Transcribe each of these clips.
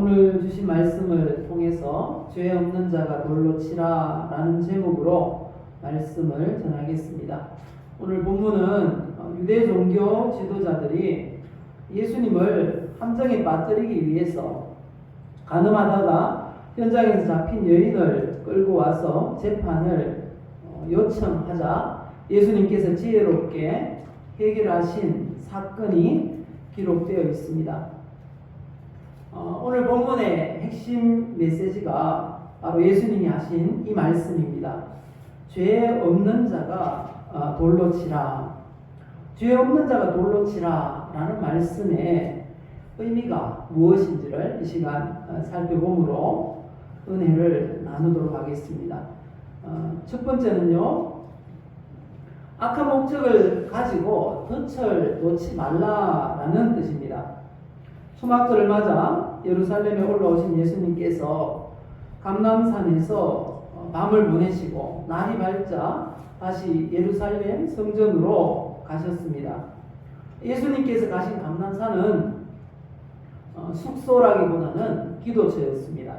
오늘 주신 말씀을 통해서 죄 없는 자가 돌로 치라 라는 제목으로 말씀을 전하겠습니다. 오늘 본문은 유대 종교 지도자들이 예수님을 함정에 빠뜨리기 위해서 가늠하다가 현장에서 잡힌 여인을 끌고 와서 재판을 요청하자 예수님께서 지혜롭게 해결하신 사건이 기록되어 있습니다. 오늘 본문의 핵심 메시지가 바로 예수님이 하신 이 말씀입니다. 죄 없는 자가 돌로 치라. 죄 없는 자가 돌로 치라 라는 말씀의 의미가 무엇인지를 이 시간 살펴보므로 은혜를 나누도록 하겠습니다. 첫 번째는요, 악한 목적을 가지고 덫을 놓지 말라라는 뜻입니다. 초막절을 맞아 예루살렘에 올라오신 예수님께서 감람산에서 밤을 보내시고 날이 밝자 다시 예루살렘 성전으로 가셨습니다. 예수님께서 가신 감람산은 숙소라기보다는 기도처였습니다.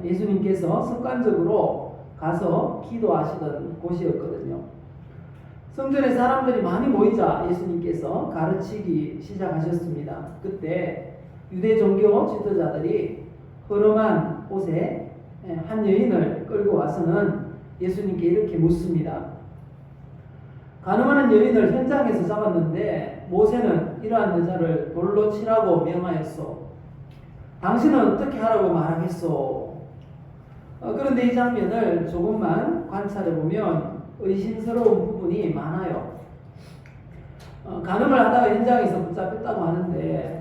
예수님께서 습관적으로 가서 기도하시던 곳이었거든요. 성전에 사람들이 많이 모이자 예수님께서 가르치기 시작하셨습니다. 그때 유대 종교 지도자들이 허름한 곳에 한 여인을 끌고 와서는 예수님께 이렇게 묻습니다. 가늠하는 여인을 현장에서 잡았는데 모세는 이러한 여자를 돌로 치라고 명하였소. 당신은 어떻게 하라고 말하겠소? 그런데 이 장면을 조금만 관찰해 보면 의심스러운 부분이 많아요. 간음을 하다가 현장에서 붙잡혔다고 하는데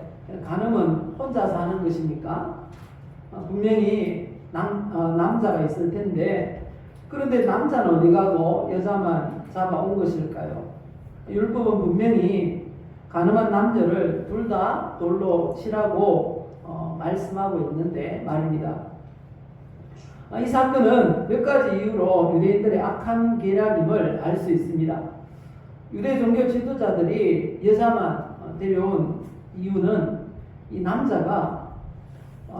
간음은 혼자서 하는 것입니까? 분명히 남자가 있을 텐데 그런데 남자는 어디 가고 여자만 잡아온 것일까요? 율법은 분명히 간음한 남녀를 둘 다 돌로 치라고 말씀하고 있는데 말입니다. 이 사건은 몇 가지 이유로 유대인들의 악한 계략임을 알 수 있습니다. 유대 종교 지도자들이 여자만 데려온 이유는 이 남자가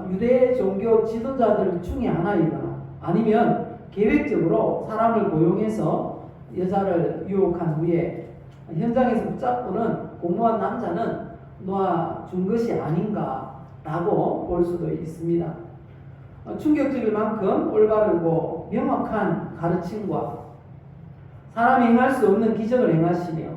유대 종교 지도자들 중에 하나이거나 아니면 계획적으로 사람을 고용해서 여자를 유혹한 후에 현장에서 붙잡고는 공모한 남자는 놓아준 것이 아닌가라고 볼 수도 있습니다. 충격적일 만큼 올바르고 명확한 가르침과 사람이 행할 수 없는 기적을 행하시며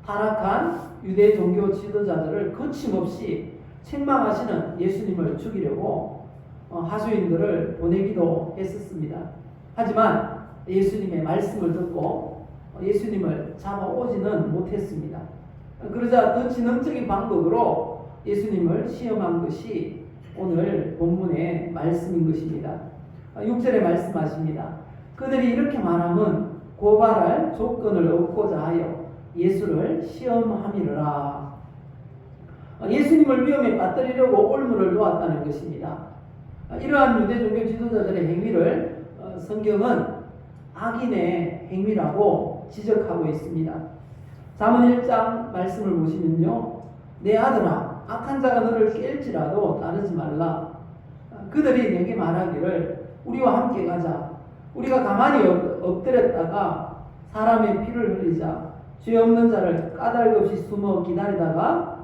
타락한 유대 종교 지도자들을 거침없이 책망하시는 예수님을 죽이려고 하수인들을 보내기도 했었습니다. 하지만 예수님의 말씀을 듣고 예수님을 잡아오지는 못했습니다. 그러자 더 지능적인 방법으로 예수님을 시험한 것이 오늘 본문의 말씀인 것입니다. 6절에 말씀하십니다. 그들이 이렇게 말하면 고발할 조건을 얻고자 하여 예수를 시험함이라. 예수님을 위험에 빠뜨리려고 올무를 놓았다는 것입니다. 이러한 유대 종교 지도자들의 행위를 성경은 악인의 행위라고 지적하고 있습니다. 잠언 1장 말씀을 보시면요, 내 아들아 악한 자가 너를 깰지라도 따르지 말라. 그들이 내게 말하기를 우리와 함께 가자. 우리가 가만히 엎드렸다가 사람의 피를 흘리자. 죄 없는 자를 까닭없이 숨어 기다리다가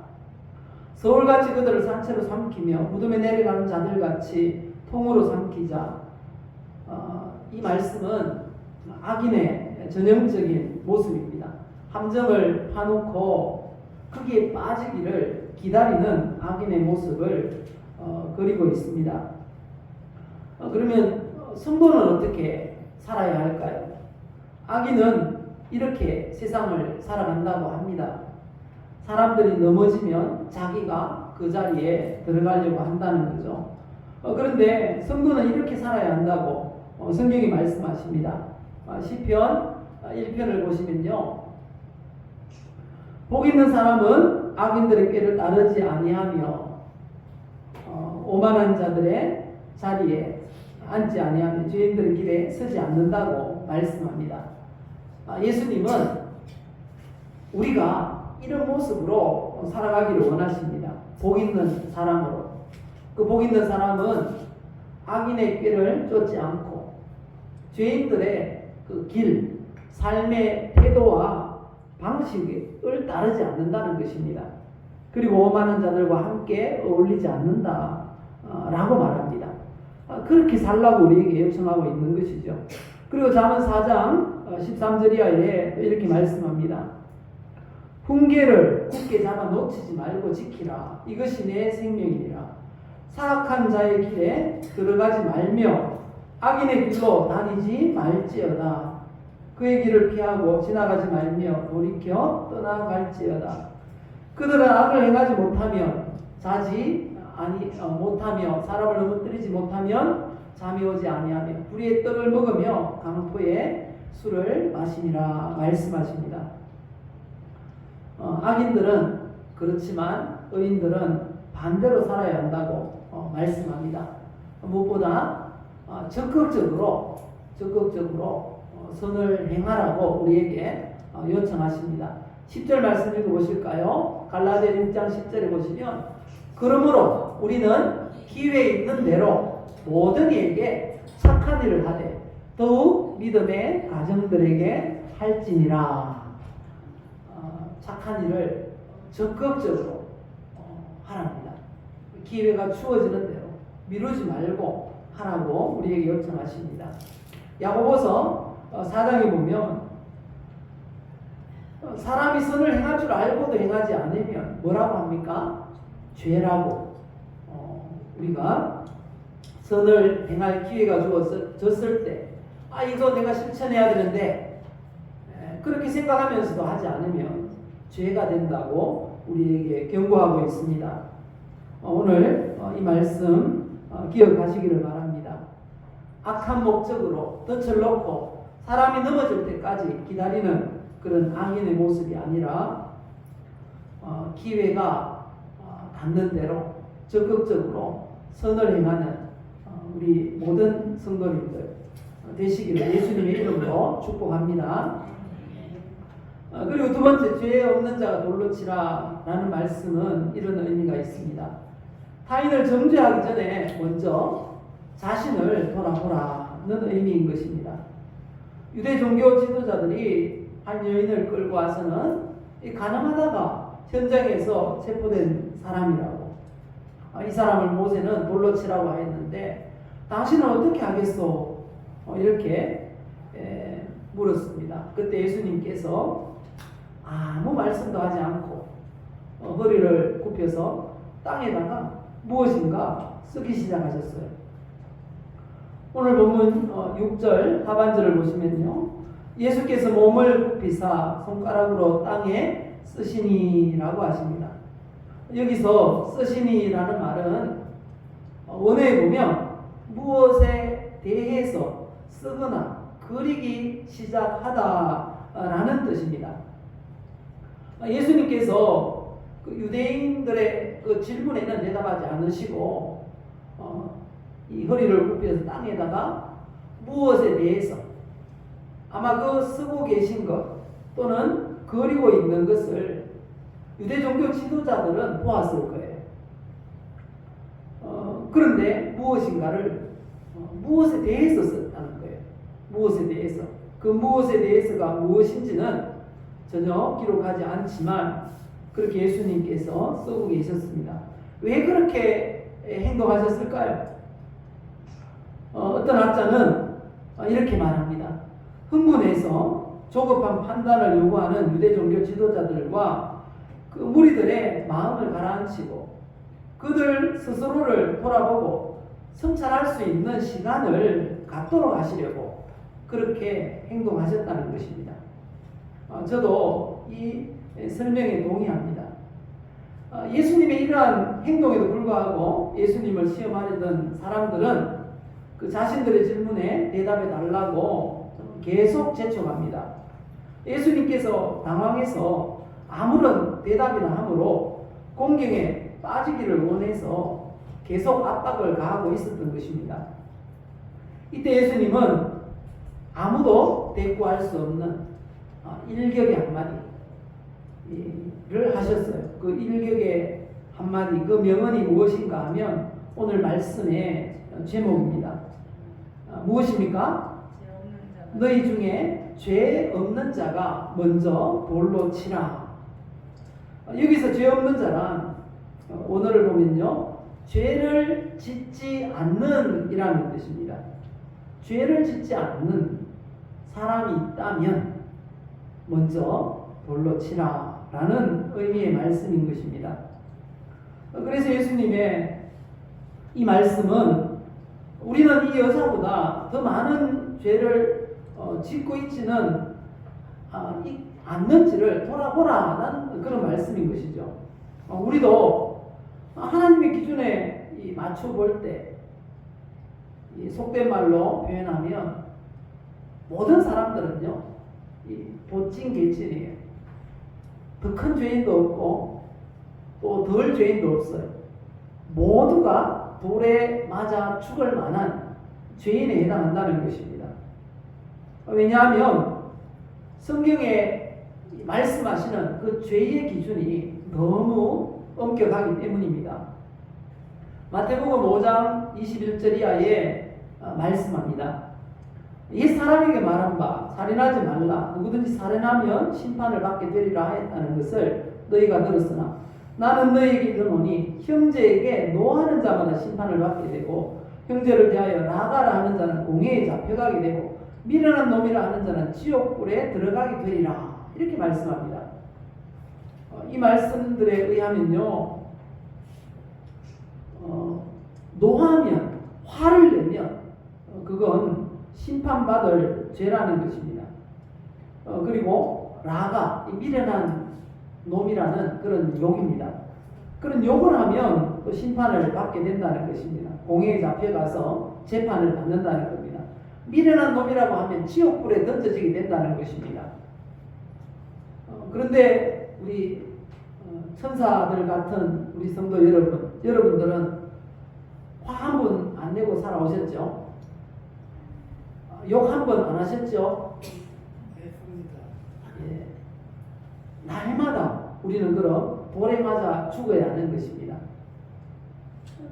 서울같이 그들을 산채로 삼키며 무덤에 내려가는 자들같이 통으로 삼키자. 이 말씀은 악인의 전형적인 모습입니다. 함정을 파놓고 거기에 빠지기를 기다리는 악인의 모습을 그리고 있습니다. 그러면 성도는 어떻게 살아야 할까요? 악인은 이렇게 세상을 살아간다고 합니다. 사람들이 넘어지면 자기가 그 자리에 들어가려고 한다는 거죠. 그런데 성도는 이렇게 살아야 한다고 성경이 말씀하십니다. 시편 1편을 보시면요, 복 있는 사람은 악인들의 꾀를 따르지 아니하며 오만한 자들의 자리에 앉지 아니하며 죄인들의 길에 서지 않는다고 말씀합니다. 예수님은 우리가 이런 모습으로 살아가기를 원하십니다. 복 있는 사람으로. 그 복 있는 사람은 악인의 꾀를 쫓지 않고 죄인들의 그 길, 삶의 태도와 방식을 따르지 않는다는 것입니다. 그리고 오만한 자들과 함께 어울리지 않는다 라고 말합니다. 그렇게 살라고 우리에게 요청하고 있는 것이죠. 그리고 잠언 4장 13절 이하에 이렇게 말씀합니다. 훈계를 굳게 잡아 놓치지 말고 지키라. 이것이 내 생명이니라. 사악한 자의 길에 들어가지 말며 악인의 길로 다니지 말지어다. 그의 길을 피하고 지나가지 말며 돌이켜 떠나갈지어다. 그들은 악을 행하지 못하면 못하며 사람을 넘어뜨리지 못하면 잠이 오지 아니하며 불의의 떡을 먹으며 강포의 술을 마시니라 말씀하십니다. 악인들은 그렇지만 의인들은 반대로 살아야 한다고 말씀합니다. 무엇보다 적극적으로 선을 행하라고 우리에게 요청하십니다. 10절 말씀 읽어보실까요? 갈라디아 6장 10절에 보시면 그러므로 우리는 기회 있는 대로 모든 이에게 착한 일을 하되 더욱 믿음의 가정들에게 할지니라. 착한 일을 적극적으로 하랍니다. 기회가 주어지는 대로 미루지 말고 하라고 우리에게 요청하십니다. 야고보서 4장에 보면 사람이 선을 행할 줄 알고도 행하지 않으면 뭐라고 합니까? 죄라고. 우리가 선을 행할 기회가 주어졌을 때 이거 내가 실천해야 되는데 그렇게 생각하면서도 하지 않으면 죄가 된다고 우리에게 경고하고 있습니다. 오늘 이 말씀 기억하시기를 바랍니다. 악한 목적으로 덫을 놓고 사람이 넘어질 때까지 기다리는 그런 악인의 모습이 아니라 기회가 닿는 대로 적극적으로 선을 행하는 우리 모든 성도님들 되시기를 예수님의 이름으로 축복합니다. 그리고 두 번째, 죄 없는 자가 돌로 치라 라는 말씀은 이런 의미가 있습니다. 타인을 정죄하기 전에 먼저 자신을 돌아보라는 의미인 것입니다. 유대 종교 지도자들이 한 여인을 끌고 와서는 가늠하다가 현장에서 체포된 사람이라고, 이 사람을 모세는 돌로 치라고 하였는데 당신은 어떻게 하겠소? 이렇게 물었습니다. 그때 예수님께서 아무 말씀도 하지 않고 허리를 굽혀서 땅에다가 무엇인가 쓰기 시작하셨어요. 오늘 본문 6절 하반절을 보시면요, 예수께서 몸을 굽히사 손가락으로 땅에 쓰시니라고 하십니다. 여기서 쓰시니라는 말은 원어에 보면 무엇에 대해서 쓰거나 그리기 시작하다라는 뜻입니다. 예수님께서 그 유대인들의 그 질문에는 대답하지 않으시고 이 허리를 굽혀서 땅에다가 무엇에 대해서 아마 그 쓰고 계신 것 또는 그리고 있는 것을 유대 종교 지도자들은 보았을 거예요. 그런데 무엇인가를 무엇에 대해서 썼다는 거예요. 무엇에 대해서. 그 무엇에 대해서가 무엇인지는 전혀 기록하지 않지만 그렇게 예수님께서 쓰고 계셨습니다. 왜 그렇게 행동하셨을까요? 어떤 학자는 이렇게 말합니다. 흥분해서 조급한 판단을 요구하는 유대 종교 지도자들과 그 무리들의 마음을 가라앉히고 그들 스스로를 돌아보고 성찰할 수 있는 시간을 갖도록 하시려고 그렇게 행동하셨다는 것입니다. 저도 이 설명에 동의합니다. 예수님의 이러한 행동에도 불구하고 예수님을 시험하려던 사람들은 그 자신들의 질문에 대답해 달라고 계속 재촉합니다. 예수님께서 당황해서 아무런 대답이나 함으로 공경에 빠지기를 원해서 계속 압박을 가하고 있었던 것입니다. 이때 예수님은 아무도 대꾸할 수 없는 일격의 한마디를 하셨어요. 그 일격의 한마디, 그 명언이 무엇인가 하면 오늘 말씀의 제목입니다. 무엇입니까? 너희 중에 죄 없는 자가 먼저 돌로 치라. 여기서 죄 없는 자란 원어를 보면요, 죄를 짓지 않는 이라는 뜻입니다. 죄를 짓지 않는 사람이 있다면 먼저 돌로 치라 라는 의미의 말씀인 것입니다. 그래서 예수님의 이 말씀은 우리는 이 여자보다 더 많은 죄를 짓고 있지는 않는지를 돌아보라는 그런 말씀인 것이죠. 우리도 하나님의 기준에 맞춰 볼 때 속된 말로 표현하면 모든 사람들은요, 도찐 개찐이에요. 더 큰 죄인도 없고 또 덜 죄인도 없어요. 모두가 돌에 맞아 죽을 만한 죄인에 해당한다는 것입니다. 왜냐하면 성경에 말씀하시는 그 죄의 기준이 너무 엄격하기 때문입니다. 마태복음 5장 21절 이하에 말씀합니다. 옛사람에게 말한 바 살인하지 말라. 누구든지 살인하면 심판을 받게 되리라 하였다는 것을 너희가 들었으나 나는 너희에게 이르노니 형제에게 노하는 자마다 심판을 받게 되고 형제를 대하여 나가라 하는 자는 공회에 잡혀가게 되고 미련한 놈이라 하는 자는 지옥불에 들어가게 되리라. 이렇게 말씀합니다. 이 말씀들에 의하면요, 노하면, 화를 내면 그건 심판받을 죄라는 것입니다. 그리고 라가, 미련한 놈이라는 그런 욕입니다. 그런 욕을 하면 또 심판을 받게 된다는 것입니다. 공회에 잡혀가서 재판을 받는다는 겁니다. 미련한 놈이라고 하면 지옥불에 던져지게 된다는 것입니다. 그런데 우리 천사들 같은 우리 성도 여러분들은 화 한 번 안 내고 살아오셨죠? 욕 한 번 안 하셨죠? 예. 날마다 우리는 그럼 돌에 맞아 죽어야 하는 것입니다.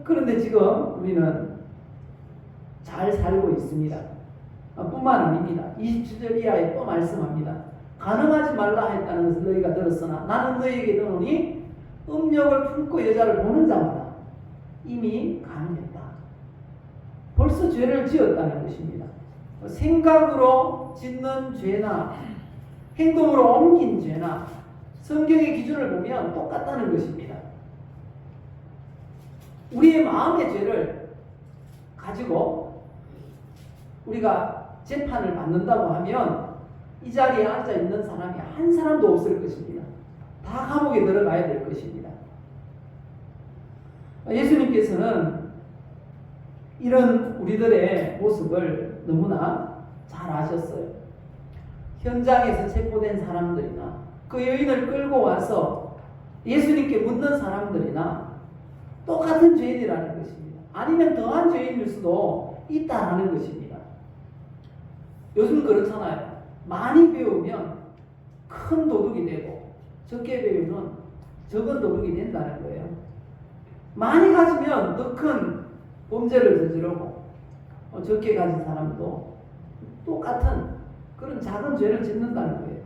그런데 지금 우리는 잘 살고 있습니다. 뿐만 아닙니다. 27절 이하에 또 말씀합니다. 간음하지 말라 했다는 것을 너희가 들었으나 나는 너희에게 이르노니 음욕을 품고 여자를 보는 자마다 이미 간음했다. 벌써 죄를 지었다는 것입니다. 생각으로 짓는 죄나 행동으로 옮긴 죄나 성경의 기준을 보면 똑같다는 것입니다. 우리의 마음의 죄를 가지고 우리가 재판을 받는다고 하면 이 자리에 앉아 있는 사람이 한 사람도 없을 것입니다. 다 감옥에 들어가야 될 것입니다. 예수님께서는 이런 우리들의 모습을 너무나 잘 아셨어요. 현장에서 체포된 사람들이나 그 여인을 끌고 와서 예수님께 묻는 사람들이나 똑같은 죄인이라는 것입니다. 아니면 더한 죄인일 수도 있다라는 것입니다. 요즘 그렇잖아요. 많이 배우면 큰 도둑이 되고 적게 배우면 적은 도둑이 된다는 거예요. 많이 가지면 더 큰 범죄를 저지르고 적게 가진 사람도 똑같은 그런 작은 죄를 짓는다는 거예요.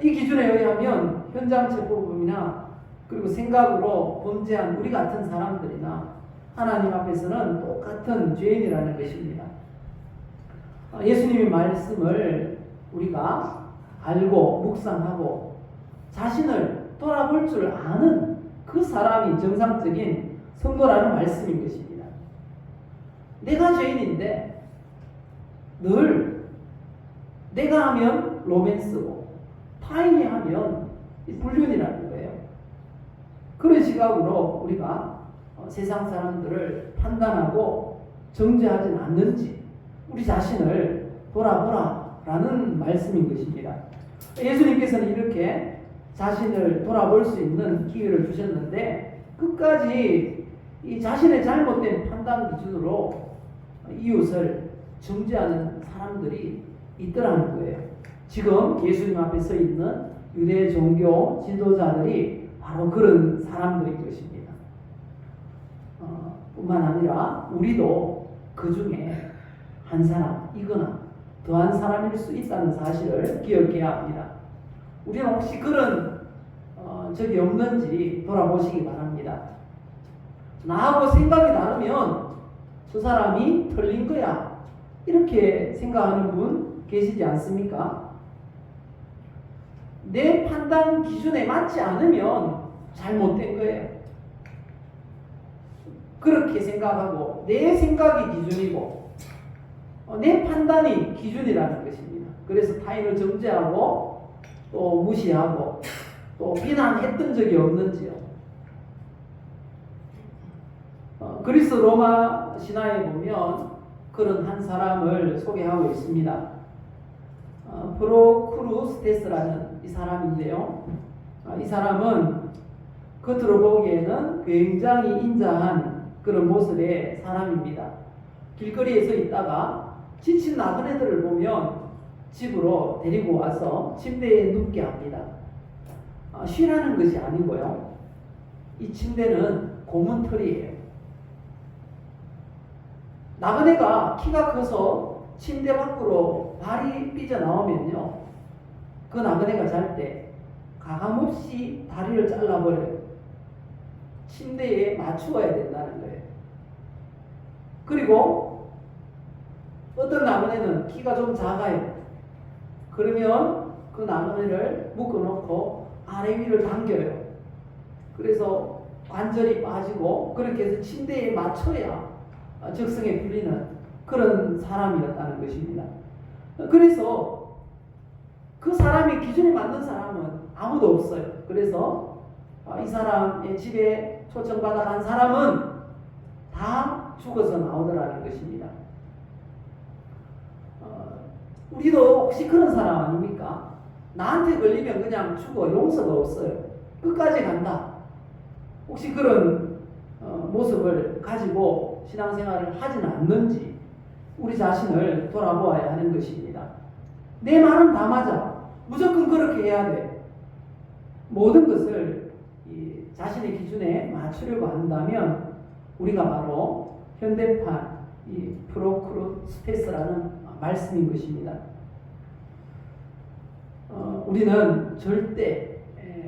이 기준에 의하면 현장 체포범이나 그리고 생각으로 범죄한 우리 같은 사람들이나 하나님 앞에서는 똑같은 죄인이라는 것입니다. 예수님의 말씀을 우리가 알고 묵상하고 자신을 돌아볼 줄 아는 그 사람이 정상적인 성도라는 말씀인 것입니다. 내가 죄인인데 늘 내가 하면 로맨스고 타인이 하면 불륜이라는 거예요. 그런 시각으로 우리가 세상 사람들을 판단하고 정죄하지는 않는지 우리 자신을 돌아보라라는 말씀인 것입니다. 예수님께서는 이렇게 자신을 돌아볼 수 있는 기회를 주셨는데 끝까지 이 자신의 잘못된 판단 기준으로 이웃을 정죄하는 사람들이 있더라는 거예요. 지금 예수님 앞에 서 있는 유대 종교 지도자들이 바로 그런 사람들인 것입니다. 뿐만 아니라 우리도 그 중에 한 사람이거나 더한 사람일 수 있다는 사실을 기억해야 합니다. 우리는 혹시 그런 적이 없는지 돌아보시기 바랍니다. 나하고 생각이 다르면 저 사람이 틀린 거야, 이렇게 생각하는 분 계시지 않습니까? 내 판단 기준에 맞지 않으면 잘못된 거예요. 그렇게 생각하고 내 생각이 기준이고 내 판단이 기준이라는 것입니다. 그래서 타인을 정죄하고 또 무시하고 또 비난했던 적이 없는지요. 그리스 로마 신화에 보면 그런 한 사람을 소개하고 있습니다. 프로크루스테스라는 이 사람인데요. 이 사람은 겉으로 보기에는 굉장히 인자한 그런 모습의 사람입니다. 길거리에 서 있다가 지친 나그네들을 보면 집으로 데리고 와서 침대에 눕게 합니다. 쉬라는 것이 아니고요. 이 침대는 고문털이에요. 나그네가 키가 커서 침대 밖으로 발이 삐져나오면요, 그 나그네가 잘 때 가감없이 다리를 잘라버려요. 침대에 맞추어야 된다는 거예요. 그리고 어떤 나그네는 키가 좀 작아요. 그러면 그 나그네를 묶어놓고 아래 위를 당겨요. 그래서 관절이 빠지고 그렇게 해서 침대에 맞춰야 적성에 풀리는 그런 사람이었다는 것입니다. 그래서 그 사람의 기준에 맞는 사람은 아무도 없어요. 그래서 이 사람의 집에 초청받아 간 사람은 다 죽어서 나오더라는 것입니다. 우리도 혹시 그런 사람 아닙니까? 나한테 걸리면 그냥 죽어, 용서가 없어요. 끝까지 간다. 혹시 그런 모습을 가지고 신앙생활을 하지는 않는지 우리 자신을 돌아보아야 하는 것입니다. 내 말은 다 맞아. 무조건 그렇게 해야 돼. 모든 것을 자신의 기준에 맞추려고 한다면 우리가 바로 현대판 이 프로크루스테스라는 말씀인 것입니다. 우리는 절대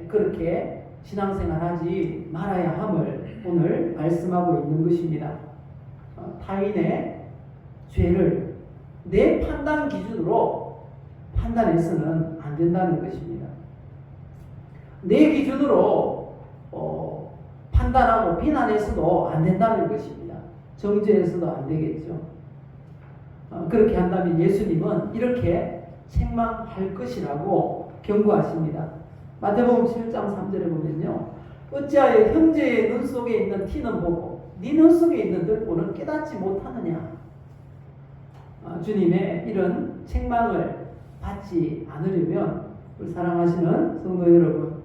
그렇게 신앙생활하지 말아야 함을 오늘 말씀하고 있는 것입니다. 타인의 죄를 내 판단 기준으로 판단해서는 안 된다는 것입니다. 내 기준으로 판단하고 비난해서도 안 된다는 것입니다. 정죄해서도 안 되겠죠. 그렇게 한다면 예수님은 이렇게 책망할 것이라고 경고하십니다. 마태복음 7장 3절에 보면요, 어찌하여 형제의 눈 속에 있는 티는 보고 네 눈 속에 있는 들보는 깨닫지 못하느냐. 주님의 이런 책망을 받지 않으려면 우리 사랑하시는 성도 여러분,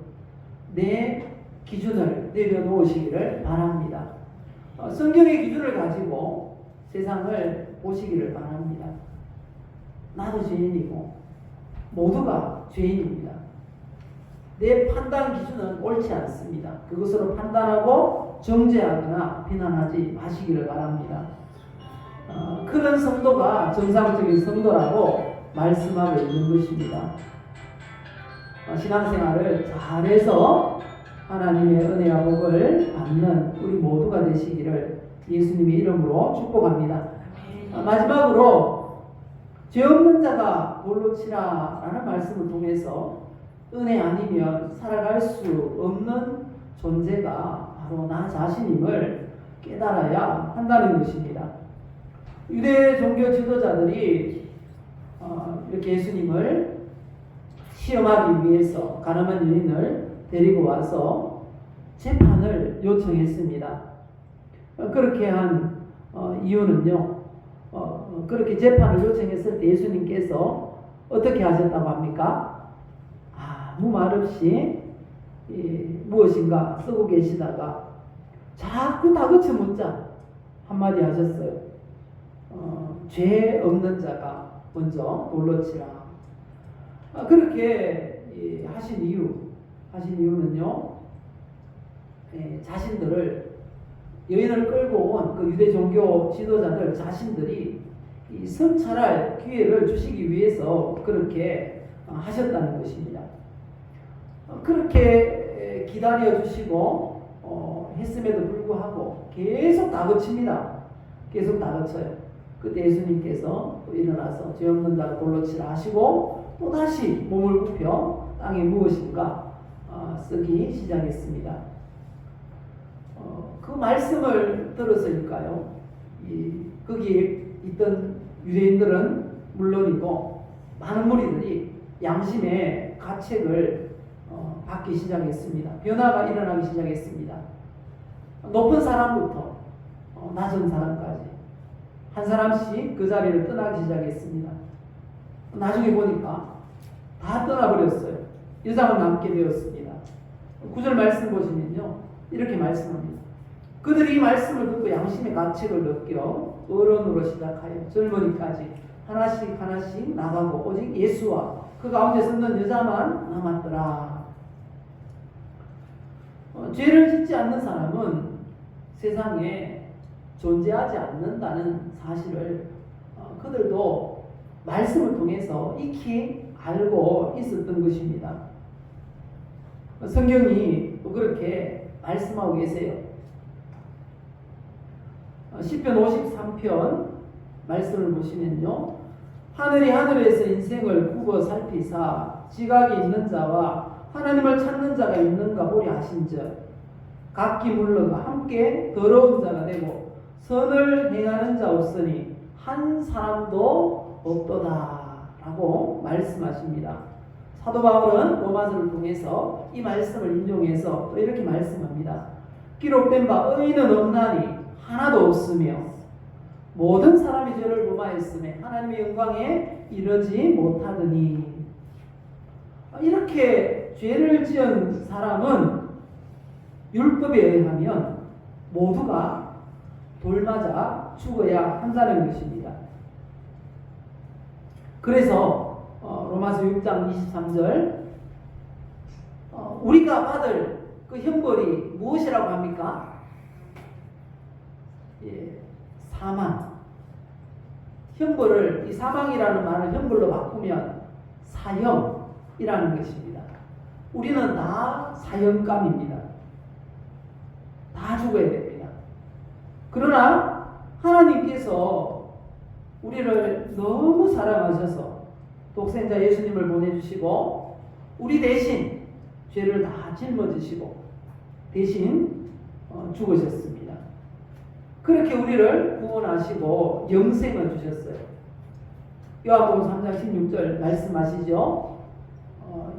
내 기준을 내려놓으시기를 바랍니다. 성경의 기준을 가지고 세상을 보시기를 바랍니다. 나도 죄인이고 모두가 죄인입니다. 내 판단 기준은 옳지 않습니다. 그것으로 판단하고 정죄하거나 비난하지 마시기를 바랍니다. 그런 성도가 정상적인 성도라고 말씀하고 있는 것입니다. 신앙생활을 잘해서 하나님의 은혜와 복을 받는 우리 모두가 되시기를 예수님의 이름으로 축복합니다. 마지막으로 죄 없는 자가 돌로 치라 라는 말씀을 통해서 은혜 아니면 살아갈 수 없는 존재가 바로 나 자신임을 깨달아야 한다는 것입니다. 유대 종교 지도자들이 이렇게 예수님을 시험하기 위해서 가늠한 여인을 데리고 와서 재판을 요청했습니다. 그렇게 한 이유는요, 그렇게 재판을 요청했을 때 예수님께서 어떻게 하셨다고 합니까? 아무 말 없이 무엇인가 쓰고 계시다가 자꾸 다그쳐 묻자 한마디 하셨어요. 죄 없는 자가 먼저 돌로 치라. 그렇게 하신 이유는요, 자신들을 여인을 끌고 온 그 유대 종교 지도자들 자신들이 이 성찰할 기회를 주시기 위해서 그렇게 하셨다는 것입니다. 그렇게 기다려 주시고 했음에도 불구하고 계속 다그칩니다. 계속 다그쳐요. 그때 예수님께서 또 일어나서 죄 없는 자가 돌로 치라 하시고 또 다시 몸을 굽혀 땅에 무엇인가 쓰기 시작했습니다. 그 말씀을 들었으니까요. 거기에 있던 유대인들은 물론이고 많은 무리들이 양심의 가책을 받기 시작했습니다. 변화가 일어나기 시작했습니다. 높은 사람부터 낮은 사람까지 한 사람씩 그 자리를 떠나기 시작했습니다. 나중에 보니까 다 떠나버렸어요. 여자만 남게 되었습니다. 9절 말씀 보시면요, 이렇게 말씀합니다. 그들이 이 말씀을 듣고 양심의 가책을 느껴 어른으로 시작하여 젊은이까지 하나씩 하나씩 나가고 오직 예수와 그 가운데 섰는 여자만 남았더라. 죄를 짓지 않는 사람은 세상에 존재하지 않는다는 사실을 그들도 말씀을 통해서 익히 알고 있었던 것입니다. 성경이 그렇게 말씀하고 계세요. 시편 53편 말씀을 보시면요, 하늘이 하늘에서 인생을 굽어 살피사 지각이 있는 자와 하나님을 찾는 자가 있는가 보리 하신즉 각기 물러가 함께 더러운 자가 되고 선을 행하는 자 없으니 한 사람도 없도다 라고 말씀하십니다. 사도 바울은 로마서를 통해서 이 말씀을 인용해서 또 이렇게 말씀합니다. 기록된 바 의인은 없나니 하나도 없으며 모든 사람이 죄를 범하였으며 하나님의 영광에 이르지 못하더니. 이렇게 죄를 지은 사람은 율법에 의하면 모두가 돌맞아 죽어야 한다는 것입니다. 그래서 로마서 6장 23절 우리가 받을 그 형벌이 무엇이라고 합니까? 사망. 형벌을, 이 사망이라는 말을 형벌로 바꾸면 사형이라는 것입니다. 우리는 다 사형감입니다. 다 죽어야 됩니다. 그러나 하나님께서 우리를 너무 사랑하셔서 독생자 예수님을 보내주시고 우리 대신 죄를 다 짊어지시고 대신 죽으셨습니다. 그렇게 우리를 구원하시고 영생을 주셨어요. 요한복음 3장 16절 말씀하시죠.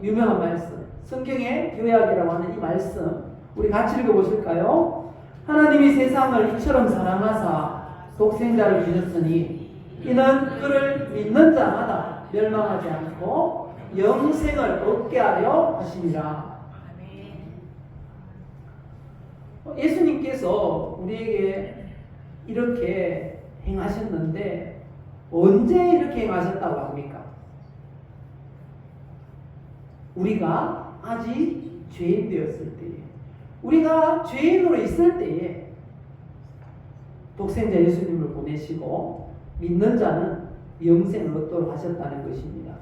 유명한 말씀, 성경의 요약이라고 하는 이 말씀 우리 같이 읽어보실까요? 하나님이 세상을 이처럼 사랑하사 독생자를 주셨으니 이는 그를 믿는 자마다 멸망하지 않고 영생을 얻게 하려 하심이라. 예수님께서 우리에게 이렇게 행하셨는데 언제 이렇게 행하셨다고 합니까? 우리가 아직 죄인 되었을 때에, 우리가 죄인으로 있을 때에 독생자 예수님을 보내시고 믿는 자는 영생을 얻도록 하셨다는 것입니다.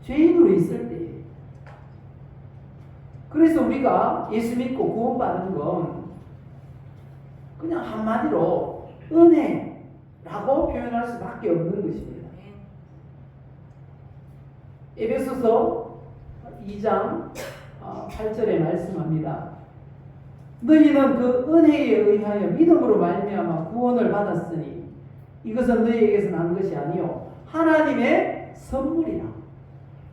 죄인으로 있을 때에. 그래서 우리가 예수 믿고 구원받은 건 그냥 한마디로 은혜라고 표현할 수밖에 없는 것입니다. 에베소서 2장 8절에 말씀합니다. 너희는 그 은혜에 의하여 믿음으로 말미암아 구원을 받았으니 이것은 너희에게서 난 것이 아니요 하나님의 선물이라.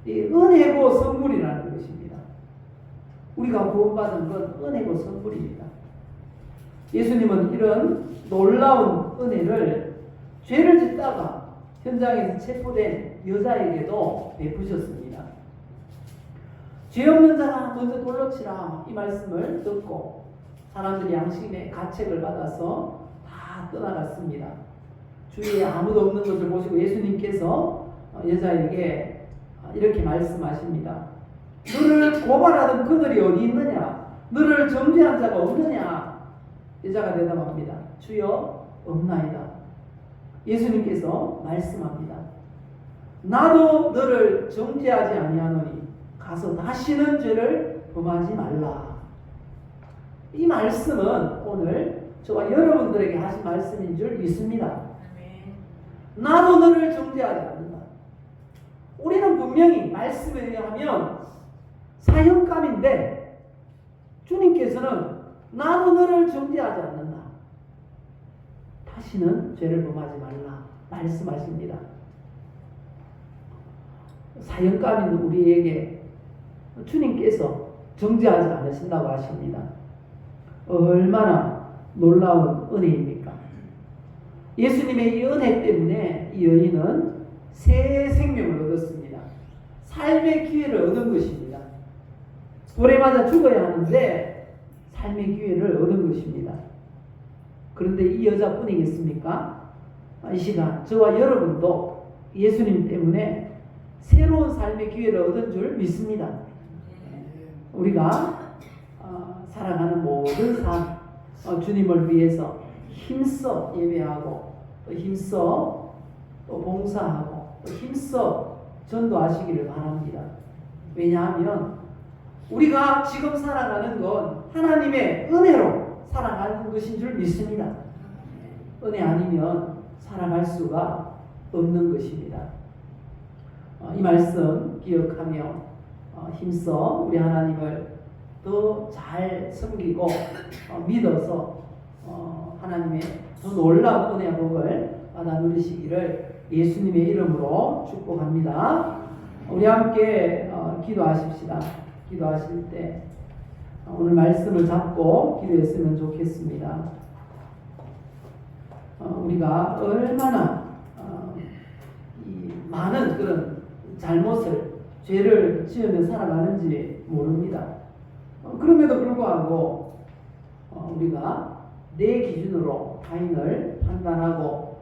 이 은혜고 선물이라는 것입니다. 우리가 구원받은 건 은혜고 선물입니다. 예수님은 이런 놀라운 은혜를 죄를 짓다가 현장에서 체포된 여자에게도 베푸셨습니다. 죄 없는 자가 먼저 돌로 치라 이 말씀을 듣고 사람들이 양심의 가책을 받아서 다 떠나갔습니다. 주위에 아무도 없는 것을 보시고 예수님께서 여자에게 이렇게 말씀하십니다. 너를 고발하던 그들이 어디 있느냐? 너를 정죄한 자가 없느냐? 여자가 대답합니다. 주여 없나이다. 예수님께서 말씀합니다. 나도 너를 정죄하지 아니하노니 가서 다시는 죄를 범하지 말라. 이 말씀은 오늘 저와 여러분들에게 하신 말씀인 줄 믿습니다. 나도 너를 정죄하지 않는다. 우리는 분명히 말씀에 의하면 사형감인데 주님께서는 나도 너를 정죄하지 않는다. 다시는 죄를 범하지 말라 말씀하십니다. 사형감인 우리에게 주님께서 정죄하지 않으신다고 하십니다. 얼마나 놀라운 은혜입니까? 예수님의 이 은혜 때문에 이 여인은 새 생명을 얻었습니다. 삶의 기회를 얻은 것입니다. 돌에 맞아 죽어야 하는데 삶의 기회를 얻은 것입니다. 그런데 이 여자뿐이겠습니까? 이 시간 저와 여러분도 예수님 때문에 새로운 삶의 기회를 얻은 줄 믿습니다. 우리가 살아가는 모든 삶 주님을 위해서 힘써 예배하고 또 힘써 또 봉사하고 또 힘써 전도하시기를 바랍니다. 왜냐하면 우리가 지금 살아가는 건 하나님의 은혜로 살아가는 것인 줄 믿습니다. 은혜 아니면 살아갈 수가 없는 것입니다. 이 말씀 기억하며 힘써 우리 하나님을 더 잘 섬기고 믿어서 하나님의 더 놀라운 은혜와 복을 받아 누리시기를 예수님의 이름으로 축복합니다. 우리 함께 기도하십시다. 기도하실 때 오늘 말씀을 잡고 기도했으면 좋겠습니다. 우리가 얼마나 이 많은 그런 잘못을 죄를 지으며 살아가는지 모릅니다. 그럼에도 불구하고 우리가 내 기준으로 타인을 판단하고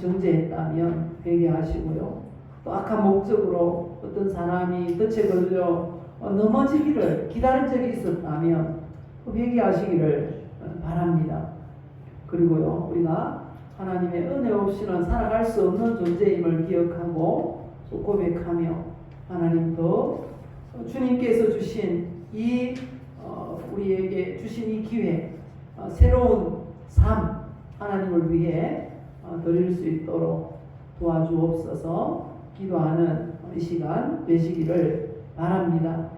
정죄했다면 회개하시고요. 또 악한 목적으로 어떤 사람이 덫에 걸려 넘어지기를 기다린 적이 있었다면 회개하시기를 바랍니다. 그리고요, 우리가 하나님의 은혜 없이는 살아갈 수 없는 존재임을 기억하고 또 고백하며 하나님도 주님께서 주신 이 우리에게 주신 이 기회, 새로운 삶 하나님을 위해 드릴 수 있도록 도와주옵소서. 기도하는 이 시간 되시기를 바랍니다.